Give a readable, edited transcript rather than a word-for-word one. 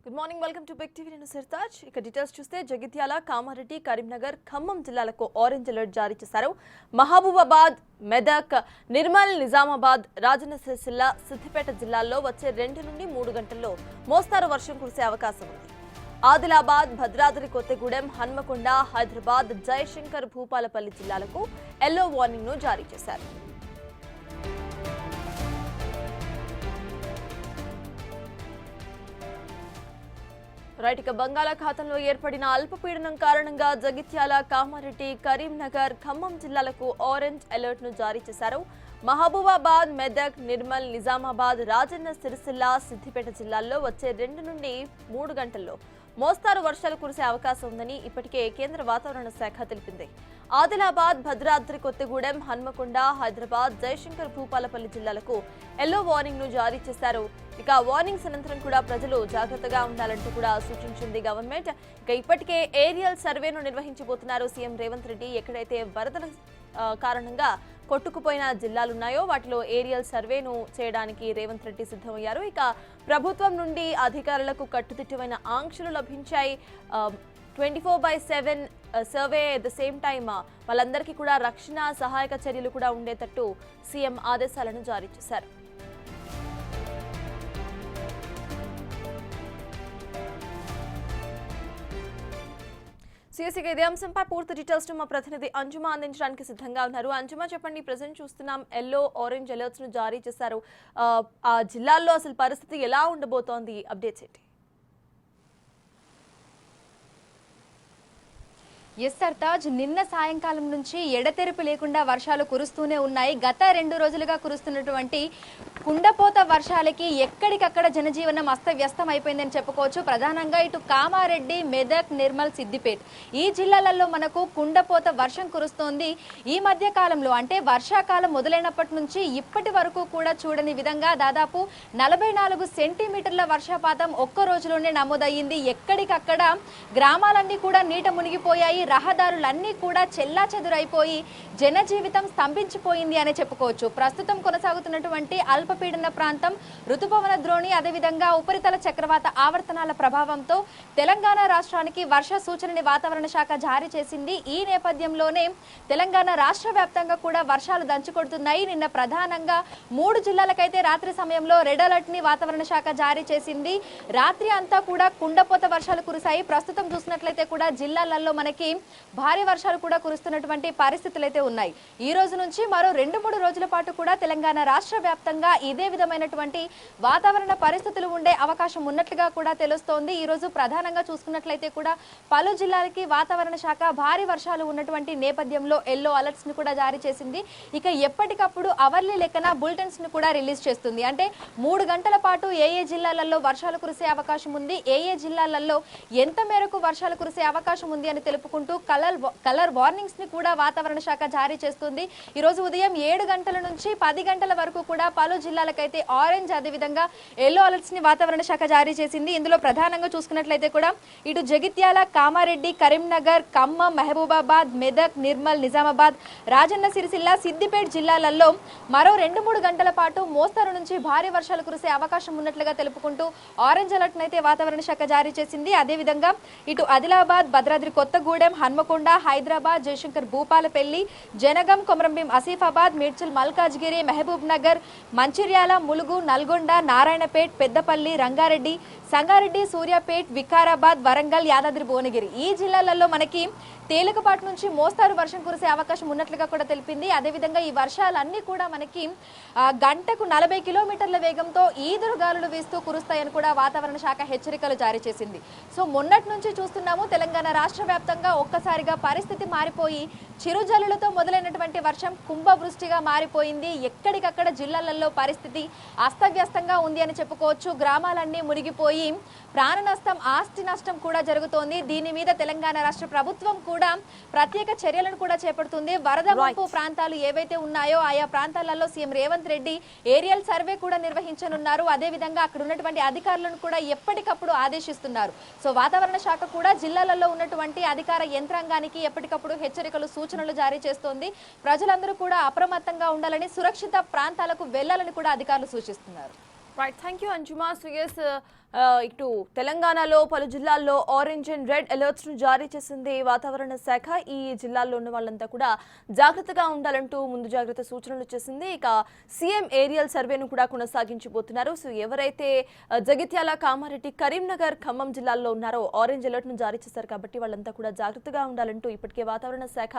Good morning, welcome to big TV. నేను సిర్తాజ్. ఇక details చూస్తే జగిత్యాల, కామారెడ్డి, కరీంనగర్, ఖమ్మం జిల్లాలకు ఆరెంజ్ అలర్ట్ జారీ చేశారు. మహబూబాబాద్, మెదక్, నిర్మల్, నిజామాబాద్, రాజన్న సిరిసిల్ల, సిద్దిపేట జిల్లాల్లో వచ్చే 2 నుండి 3 గంటల్లో మోస్తారు వర్షం కురిసే అవకాశం ఉంది. ఆదిలాబాద్, భద్రాద్రి కొత్తగూడెం, హన్మకొండ, హైదరాబాద్, జయశంకర్, భూపాలపల్లి జిల్లాలకు ఎల్లో వార్నింగ్ ను జారీ చేశారు. రైట్, బంగాళాఖాతంలో ఏర్పడిన అల్పపీడనం కారణంగా జగిత్యాల, కామారెడ్డి, కరీంనగర్, ఖమ్మం జిల్లాలకు ఆరెంజ్ అలర్ట్ ను జారీ చేశారు. మహబూబాబాద్, మెదక్, నిర్మల్, నిజామాబాద్, రాజన్న సిరిసిల్ల, సిద్దిపేట జిల్లాల్లో వచ్చే 2 నుండి 3 గంటల్లో మోస్తారు వర్షాలు కురిసే అవకాశం ఉందని ఇప్పటికే కేంద్ర వాతావరణ శాఖ తెలిపింది. ఆదిలాబాద్, భద్రాద్రి కొత్తగూడెం, హన్మకొండ, హైదరాబాద్, జయశంకర్, భూపాలపల్లి జిల్లాలకు ఎల్లో వార్నింగ్ ను జారీ చేశారు. ఇక వార్నింగ్స్ అనంతరం కూడా ప్రజలు జాగ్రత్తగా ఉండాలంటూ కూడా సూచించింది గవర్నమెంట్. ఇక ఇప్పటికే ఏరియల్ సర్వేను నిర్వహించబోతున్నారు సీఎం రేవంత్ రెడ్డి. ఎక్కడైతే వరదల కారణంగా కొట్టుకుపోయిన జిల్లాలున్నాయో వాటిలో ఏరియల్ సర్వేను చేయడానికి రేవంత్ రెడ్డి సిద్ధమయ్యారు. ఇక ప్రభుత్వం నుండి అధికారులకు కట్టుదిట్టమైన ఆంక్షలు లభించాయి. 24/7 survey, at the same time వాళ్ళందరికీ కూడా రక్షణ సహాయక చర్యలు కూడా ఉండేటట్టు సీఎం ఆదేశాలను జారీ చేశారు. సిఎస్సిగా ఇదే అంశంపై పూర్తి డీటెయిల్స్ మా ప్రతినిధి అంజుమా అందించడానికి సిద్ధంగా ఉన్నారు. అంజుమా, చెప్పండి, ప్రజెంట్ చూస్తున్నాం ఎల్లో, ఆరెంజ్ అలర్ట్స్ ను జారీ చేశారు. ఆ జిల్లాల్లో అసలు పరిస్థితి ఎలా ఉండబోతోంది? అప్డేట్స్ ఏంటి? ఎస్ సర్తాజ్, నిన్న సాయంకాలం నుంచి ఎడతెరిపి లేకుండా వర్షాలు కురుస్తూనే ఉన్నాయి. గత 2 రోజులుగా కురుస్తున్నటువంటి కుండపోత వర్షాలకి ఎక్కడికక్కడ జనజీవనం అస్తవ్యస్తం అయిపోయిందని చెప్పుకోవచ్చు. ప్రధానంగా ఇటు కామారెడ్డి, మెదక్, నిర్మల్, సిద్దిపేట ఈ జిల్లాలలో మనకు కుండపోత వర్షం కురుస్తోంది. ఈ మధ్య కాలంలో అంటే వర్షాకాలం మొదలైనప్పటి నుంచి ఇప్పటి వరకు కూడా చూడని విధంగా దాదాపు 44 సెంటీమీటర్ల వర్షపాతం ఒక్క రోజులోనే నమోదయ్యింది. ఎక్కడికక్కడ గ్రామాలన్నీ కూడా నీట మునిగిపోయాయి. రహదారులన్నీ కూడా చెల్లాచెదురైపోయి జనజీవితం స్తంభించిపోయింది అనే చెప్పుకోవచ్చు. ప్రస్తుతం కొనసాగుతున్నటువంటి అల్పపీడన ప్రాంతం, ఋతుపవన ద్రోణి, అదేవిధంగా ఉపరితల చక్రవాత ఆవర్తనాల ప్రభావంతో తెలంగాణ రాష్ట్రానికి వర్ష సూచనని వాతావరణ శాఖ జారీ చేసింది. ఈ నేపథ్యంలోనే తెలంగాణ రాష్ట్ర వ్యాప్తంగా కూడా వర్షాలు దంచుకొడుతున్నాయి. నిన్న ప్రధానంగా 3 జిల్లాలకైతే రాత్రి సమయంలో రెడ్ అలర్ట్ ని వాతావరణ శాఖ జారీ చేసింది. రాత్రి అంతా కూడా కుండపోత వర్షాలు కురిశాయి. ప్రస్తుతం చూసినట్లయితే కూడా జిల్లాలలో మనకి భారీ వర్షాలు కూడా కురుస్తున్నటువంటి పరిస్థితులు అయితే ఉన్నాయి. ఈ రోజు నుంచి మరో 2-3 రోజుల పాటు కూడా తెలంగాణ రాష్ట్ర వ్యాప్తంగా ఇదే విధమైనటువంటి వాతావరణ పరిస్థితులు ఉండే అవకాశం ఉన్నట్లుగా కూడా తెలుస్తోంది. ఈ రోజు ప్రధానంగా చూసుకున్నట్లయితే కూడా పలు జిల్లాలకి వాతావరణ శాఖ భారీ వర్షాలు ఉన్నటువంటి నేపథ్యంలో ఎల్లో అలర్ట్స్ ని కూడా జారీ చేసింది. ఇక ఎప్పటికప్పుడు అవర్లీ లెక్కన బులెటిన్స్ ని కూడా రిలీజ్ చేస్తుంది. అంటే 3 గంటల పాటు ఏ జిల్లాలలో వర్షాలు కురిసే అవకాశం ఉంది, ఏ జిల్లాలలో ఎంత మేరకు వర్షాలు కురిసే అవకాశం ఉంది అని తెలుపుకుంటూ కలర్ వార్నింగ్స్ ని కూడా వాతావరణ శాఖ జారీ చేస్తుంది. ఈ రోజు ఉదయం 7 గంటల నుంచి 10 గంటల వరకు కూడా పలు జిల్లాలకైతే ఆరెంజ్, అదేవిధంగా ఎల్లో అలర్ట్స్ ని వాతావరణ శాఖ జారీ చేసింది. ఇందులో ప్రధానంగా చూసుకున్నట్లయితే కూడా ఇటు జగిత్యాల, కామారెడ్డి, కరీంనగర్, ఖమ్మం, మహబూబాబాద్, మెదక్, నిర్మల్, నిజామాబాద్, రాజన్న సిరిసిల్ల, సిద్దిపేట జిల్లాలలో మరో 2-3 గంటల పాటు మోస్తరు నుంచి భారీ వర్షాలు కురిసే అవకాశం ఉన్నట్లుగా తెలుపుకుంటూ ఆరెంజ్ అలర్ట్ అయితే వాతావరణ శాఖ జారీ చేసింది. అదేవిధంగా ఇటు ఆదిలాబాద్, భద్రాద్రి కొత్తగూడెం, హన్మకొండ, హైదరాబాద్, జయశంకర్, భూపాలపల్లి, జనగం, కొమరంభీం, ఆసిఫాబాద్, మేడ్చల్, మల్కాజ్గిరి, మహబూబ్ నగర్, మంచిర్యాల, ములుగు, నల్గొండ, నారాయణపేట్, పెద్దపల్లి, రంగారెడ్డి, సంగారెడ్డి, సూర్యాపేట్, వికారాబాద్, వరంగల్, యాదాద్రి, భువనగిరి ఈ జిల్లాలలో మనకి తేలికపాటి నుంచి మోస్తారు వర్షం కురిసే అవకాశం ఉన్నట్లుగా కూడా తెలిపింది. అదేవిధంగా ఈ వర్షాలన్నీ కూడా మనకి గంటకు 40 కిలోమీటర్ల వేగంతో ఈదురుగాలులు వీస్తూ కురుస్తాయని కూడా వాతావరణ శాఖ హెచ్చరికలు జారీ చేసింది. సో మొన్నటి నుంచి చూస్తున్నాము తెలంగాణ రాష్ట్ర వ్యాప్తంగా ఒక్కసారిగా పరిస్థితి మారిపోయి చిరుజల్లులతో మొదలైనటువంటి వర్షం కుంభవృష్టిగా మారిపోయింది. ఎక్కడికక్కడ జిల్లాలలో పరిస్థితి అస్తవ్యస్తంగా ఉంది అని చెప్పుకోవచ్చు. గ్రామాలన్నీ మునిగిపోయి ప్రాణ నష్టం, ఆస్తి నష్టం కూడా జరుగుతోంది. దీని మీద తెలంగాణ రాష్ట్ర ప్రభుత్వం కూడా ప్రత్యేక చర్యలను కూడా చేపడుతుంది. వరద ముంపు ప్రాంతాలు ఏవైతే ఉన్నాయో ఆయా ప్రాంతాలలో CM Revanth Reddy aerial survey కూడా నిర్వహించనున్నారు. అదేవిధంగా అక్కడ ఉన్నటువంటి అధికారులను కూడా ఎప్పటికప్పుడు ఆదేశిస్తున్నారు. సో వాతావరణ శాఖ కూడా జిల్లాలలో ఉన్నటువంటి అధికార యంత్రాంగానికి ఎప్పటికప్పుడు హెచ్చరికలు, సూచనలు జారీ చేస్తోంది. ప్రజలందరూ కూడా అప్రమత్తంగా ఉండాలని, సురక్షిత ప్రాంతాలకు వెళ్లాలని కూడా అధికారులు సూచిస్తున్నారు. రైట్, థ్యాంక్ యూ అంజుమా. సో ఎస్, ఇటు తెలంగాణలో పలు జిల్లాల్లో ఆరెంజ్ అండ్ రెడ్ అలర్ట్స్ ను జారీ చేసింది వాతావరణ శాఖ. ఈ జిల్లాల్లో ఉన్న వాళ్ళంతా కూడా జాగ్రత్తగా ఉండాలంటూ ముందు జాగ్రత్త సూచనలు చేసింది. ఇక సీఎం ఏరియల్ సర్వేను కూడా కొనసాగించబోతున్నారు. సో ఎవరైతే జగిత్యాల, కామారెడ్డి, కరీంనగర్, ఖమ్మం జిల్లాల్లో ఉన్నారో ఆరెంజ్ అలర్ట్ ను జారీ చేశారు కాబట్టి వాళ్ళంతా కూడా జాగ్రత్తగా ఉండాలంటూ ఇప్పటికే వాతావరణ శాఖ